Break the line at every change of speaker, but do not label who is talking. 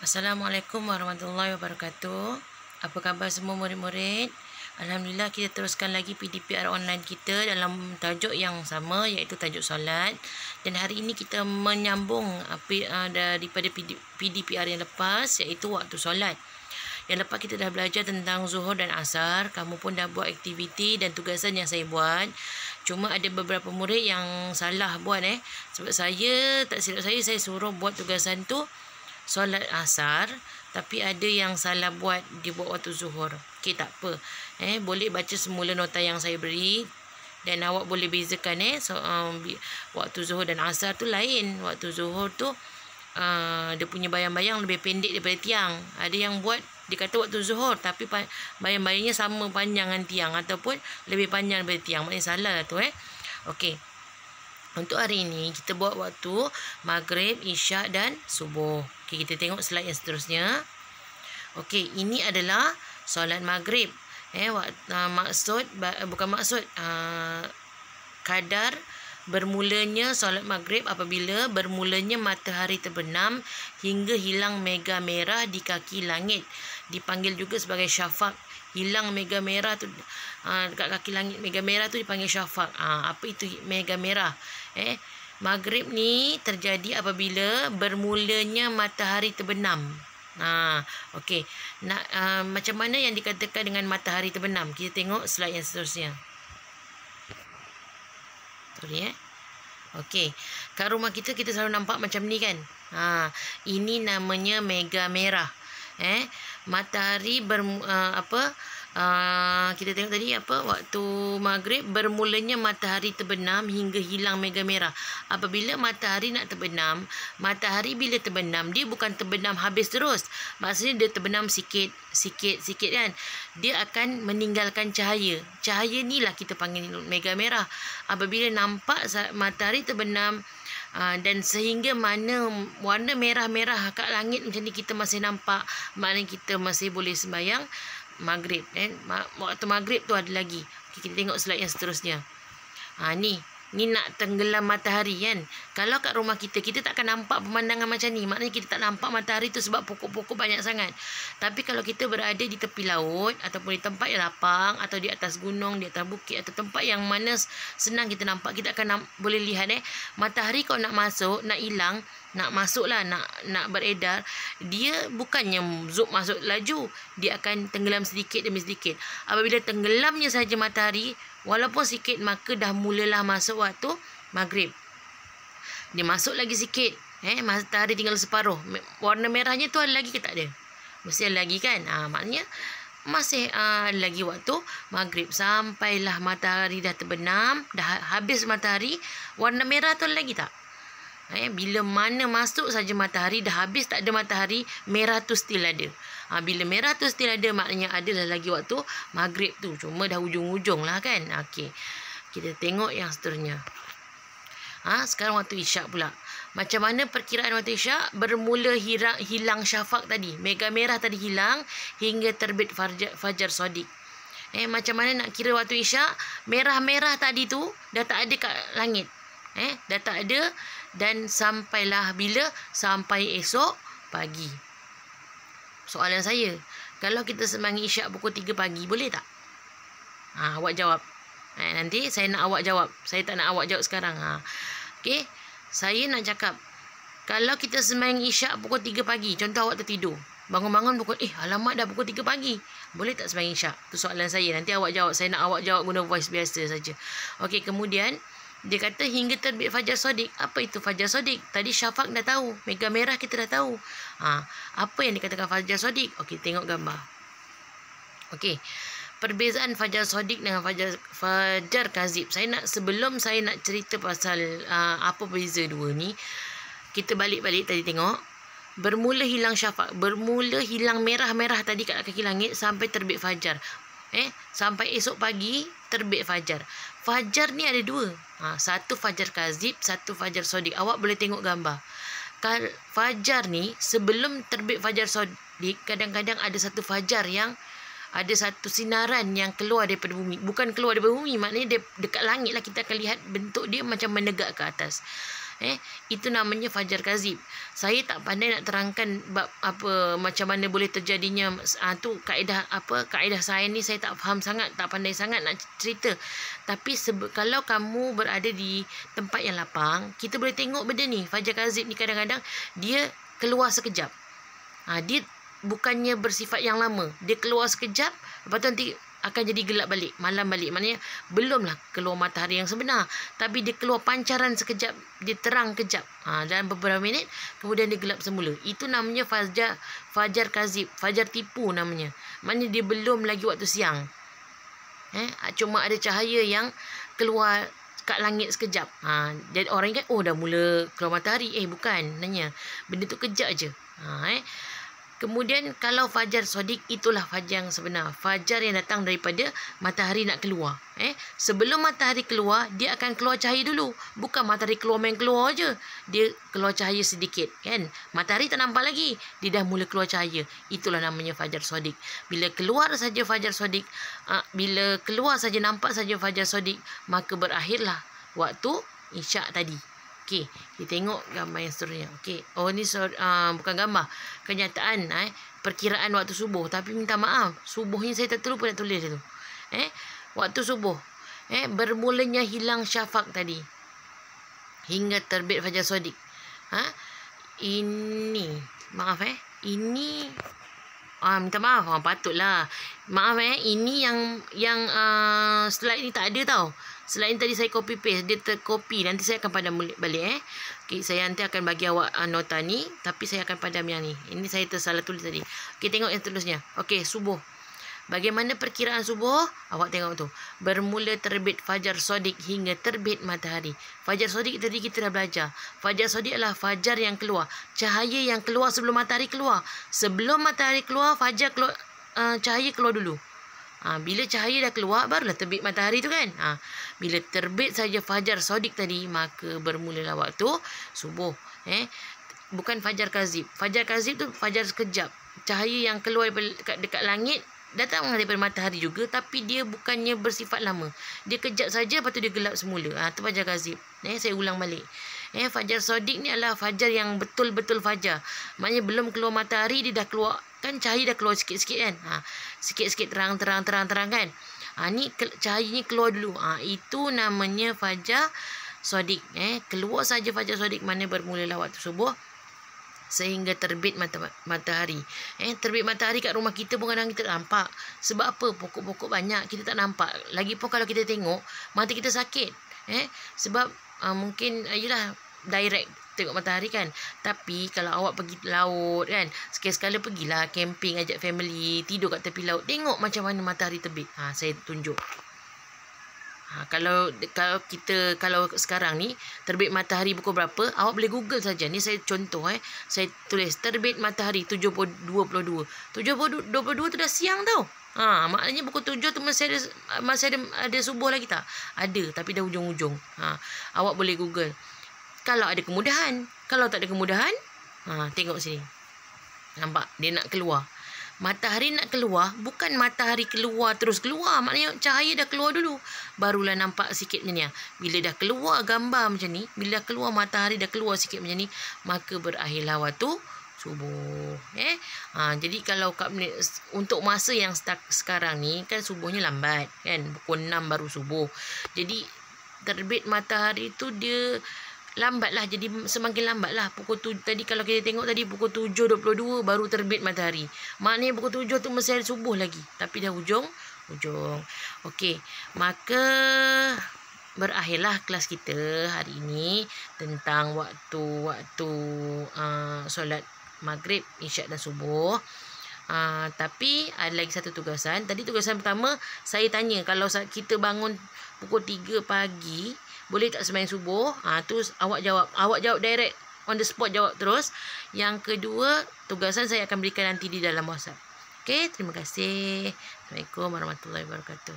Assalamualaikum warahmatullahi wabarakatuh. Apa khabar semua murid-murid? Alhamdulillah kita teruskan lagi PDPR online kita dalam tajuk yang sama, iaitu tajuk solat. Dan hari ini kita menyambung daripada PDPR yang lepas, iaitu waktu solat. Yang lepas kita dah belajar tentang zuhur dan asar. Kamu pun dah buat aktiviti dan tugasan yang saya buat. Cuma ada beberapa murid yang salah buat Sebab saya, tak silap saya suruh buat tugasan tu solat asar, tapi ada yang salah dibuat waktu zuhur. Okey, tak apa. Boleh baca semula nota yang saya beri dan awak boleh bezakan waktu zuhur dan asar tu lain. Waktu zuhur tu dia punya bayang-bayang lebih pendek daripada tiang. Ada yang buat dia kata waktu zuhur tapi bayang-bayangnya sama panjang dengan tiang ataupun lebih panjang daripada tiang. Maknanya salah lah tu Okey. Untuk hari ini kita buat waktu maghrib, isyak dan subuh. Okey, kita tengok slide yang seterusnya. Okey, ini adalah solat maghrib. Kadar bermulanya solat maghrib apabila bermulanya matahari terbenam hingga hilang mega merah di kaki langit. Dipanggil juga sebagai syafaq. Hilang mega merah tu dekat kaki langit, mega merah tu dipanggil syafaq. Apa itu mega merah? Maghrib ni terjadi apabila bermulanya matahari terbenam. Okey. Macam mana yang dikatakan dengan matahari terbenam? Kita tengok slide yang seterusnya. Sorry Okey. Kat rumah kita selalu nampak macam ni kan? Ini namanya mega merah. Matahari kita tengok tadi waktu maghrib bermulanya matahari terbenam hingga hilang mega merah. Apabila matahari nak terbenam, matahari bila terbenam dia bukan terbenam habis terus. Maksudnya dia terbenam sikit kan. Dia akan meninggalkan cahaya. Cahaya ni lah kita panggil mega merah. Apabila nampak matahari terbenam dan sehingga mana warna merah-merah kat langit macam ni kita masih nampak, maknanya kita masih boleh sembahyang maghrib. Waktu maghrib tu ada lagi. Okay, kita tengok slide yang seterusnya. Ni nak tenggelam matahari kan. Kalau kat rumah kita takkan nampak pemandangan macam ni. Maknanya kita tak nampak matahari tu sebab pokok-pokok banyak sangat. Tapi kalau kita berada di tepi laut ataupun di tempat yang lapang atau di atas gunung, di atas bukit atau tempat yang mana senang kita nampak, kita akan boleh lihat matahari kalau nak masuk, nak hilang, nak masuklah, nak beredar, dia bukannya zoom masuk laju, dia akan tenggelam sedikit demi sedikit. Apabila tenggelamnya saja matahari walaupun sikit, maka dah mulalah masuk waktu maghrib. Dia masuk lagi sikit, matahari tinggal separuh. Warna merahnya tu ada lagi ke tak ada? Mesti ada lagi kan? Maknanya masih ada lagi waktu maghrib. Sampailah matahari dah terbenam, dah habis matahari, warna merah tu ada lagi tak? Bila mana masuk saja matahari, dah habis tak ada matahari, merah tu still ada. Bila merah tu still ada, maknanya adalah lagi waktu maghrib tu. Cuma dah hujung-hujung lah kan. Okey. Kita tengok yang seterusnya. Sekarang waktu isyak pula. Macam mana perkiraan waktu isyak? Bermula hilang syafaq tadi. Mega merah tadi hilang hingga terbit fajar sodik. Macam mana nak kira waktu isyak? Merah-merah tadi tu dah tak ada kat langit. Dah tak ada. Dan sampailah bila? Sampai esok pagi. Soalan saya, kalau kita sembahyang isyak pukul 3 pagi, boleh tak? Awak jawab. Nanti saya nak awak jawab. Saya tak nak awak jawab sekarang. Okey. Saya nak cakap, kalau kita sembahyang isyak pukul 3 pagi, contoh awak tertidur, bangun-bangun pukul, alamak dah pukul 3 pagi. Boleh tak sembahyang isyak? Itu soalan saya. Nanti awak jawab. Saya nak awak jawab guna voice biasa saja. Okey, kemudian dia kata hingga terbit fajar sodik. Apa itu fajar sodik? Tadi syafaq dah tahu. Mega merah kita dah tahu. Apa yang dikatakan fajar sodik? Okey, tengok gambar. Okey. Perbezaan fajar sodik dengan fajar kazib. Sebelum saya nak cerita pasal apa beza dua ni, kita balik-balik tadi tengok. Bermula hilang syafaq. Bermula hilang merah-merah tadi kat kaki langit sampai terbit fajar. Sampai esok pagi terbit fajar. Fajar ni ada dua. Satu fajar kazib, satu fajar sodik. Awak boleh tengok gambar. Fajar ni sebelum terbit fajar sodik, kadang-kadang ada satu fajar yang ada satu sinaran yang keluar daripada bumi. Bukan keluar daripada bumi, maknanya dia dekat langit lah, kita akan lihat bentuk dia macam menegak ke atas. Itu namanya fajar kazib. Saya tak pandai nak terangkan bab apa macam mana boleh terjadinya tu kaedah sains ni saya tak faham sangat, tak pandai sangat nak cerita. Tapi kalau kamu berada di tempat yang lapang, kita boleh tengok benda ni. Fajar kazib ni kadang-kadang dia keluar sekejap. Dia bukannya bersifat yang lama. Dia keluar sekejap, lepas tu nanti akan jadi gelap balik, malam balik. Maknanya belumlah keluar matahari yang sebenar, tapi dia keluar pancaran sekejap, dia terang kejap. Dalam beberapa minit kemudian dia gelap semula. Itu namanya fajar kazib, fajar tipu namanya. Maknanya dia belum lagi waktu siang. Cuma ada cahaya yang keluar kat langit sekejap. Jadi orang ingat dah mula keluar matahari. Bukan, nanya. Benda tu kejap je. Kemudian kalau fajar sodik, itulah fajar yang sebenar. Fajar yang datang daripada matahari nak keluar. Sebelum matahari keluar, dia akan keluar cahaya dulu. Bukan matahari keluar main keluar je. Dia keluar cahaya sedikit, kan? Matahari tak nampak lagi, dia dah mula keluar cahaya. Itulah namanya fajar sodik. Bila keluar saja fajar sodik, bila keluar saja nampak saja fajar sodik, maka berakhirlah waktu isyak tadi. Okey, kita tengok gambar yang seterusnya. Okey, ni bukan gambar, kenyataan perkiraan waktu subuh. Tapi minta maaf, subuhnya saya terlupa nak tulis itu. Waktu subuh, bermulanya hilang syafaq tadi hingga terbit fajar sodik. Ini maaf ini minta maaf, patutlah. Maaf ini yang slide ni tak ada tau. Slide ni tadi saya copy paste, dia tercopy. Nanti saya akan padam balik Okey, saya nanti akan bagi awak nota ni, tapi saya akan padam yang ni. Ini saya tersalah tulis tadi. Okey, tengok yang seterusnya. Okey, subuh. Bagaimana perkiraan subuh? Awak tengok tu. Bermula terbit fajar sodik hingga terbit matahari. Fajar sodik tadi kita dah belajar. Fajar sodik adalah fajar yang keluar, cahaya yang keluar sebelum matahari keluar. Sebelum matahari keluar, fajar keluar, cahaya keluar dulu. Bila cahaya dah keluar, barulah terbit matahari tu kan. Bila terbit saja fajar sodik tadi, maka bermulalah waktu subuh. Bukan fajar kazib. Fajar kazib tu fajar sekejap. Cahaya yang keluar dekat langit datang daripada matahari juga, tapi dia bukannya bersifat lama. Dia kejap saja, lepas tu dia gelap semula. Tu fajar kazib. Saya ulang balik. Fajar sodik ni adalah fajar yang betul-betul fajar. Maknanya belum keluar matahari, dia dah keluar. Kan cahaya dah keluar sikit-sikit kan. Sikit-sikit terang kan. Ni cahayanya keluar dulu. Itu namanya fajar sodik. Keluar saja fajar sodik, mana bermulalah waktu subuh sehingga terbit matahari. Terbit matahari kat rumah kita pun kadang kita tak nampak. Sebab apa? Pokok-pokok banyak, kita tak nampak. Lagipun kalau kita tengok, mata kita sakit. Sebab mungkin yelah direct tengok matahari kan. Tapi kalau awak pergi laut kan, sekali-sekala pergilah camping, ajak family, tidur kat tepi laut, tengok macam mana matahari terbit. Saya tunjuk. Kalau sekarang ni terbit matahari pukul berapa, awak boleh google saja. Ni saya contoh saya tulis terbit matahari 7:22. 7:22 tu dah siang tau. Maknanya pukul 7 tu masih ada subuh lagi tak? Ada, tapi dah hujung-hujung. Awak boleh google. Kalau ada kemudahan, kalau tak ada kemudahan, tengok sini. Nampak dia nak keluar. Matahari nak keluar, bukan matahari keluar terus keluar. Maknanya cahaya dah keluar dulu, barulah nampak sikit macam ni. Bila dah keluar gambar macam ni, bila dah keluar matahari dah keluar sikit macam ni, maka berakhirlah waktu subuh. Jadi kalau untuk masa yang sekarang ni kan subuhnya lambat kan, pukul 6 baru subuh. Jadi terbit matahari tu dia lambatlah, jadi semakin lambatlah. Pukul 7 tadi kalau kita tengok tadi pukul 7:22 baru terbit matahari. Maknanya pukul 7 tu masih ada subuh lagi, tapi dah hujung. Okey, maka berakhirlah kelas kita hari ini tentang waktu solat maghrib, isyak dan subuh. Tapi ada lagi satu tugasan. Tadi tugasan pertama saya tanya, kalau kita bangun pukul 3 pagi, boleh tak sembahyang subuh? Terus awak jawab direct, on the spot jawab terus. Yang kedua, tugasan saya akan berikan nanti di dalam WhatsApp. Okey, terima kasih. Assalamualaikum warahmatullahi wabarakatuh.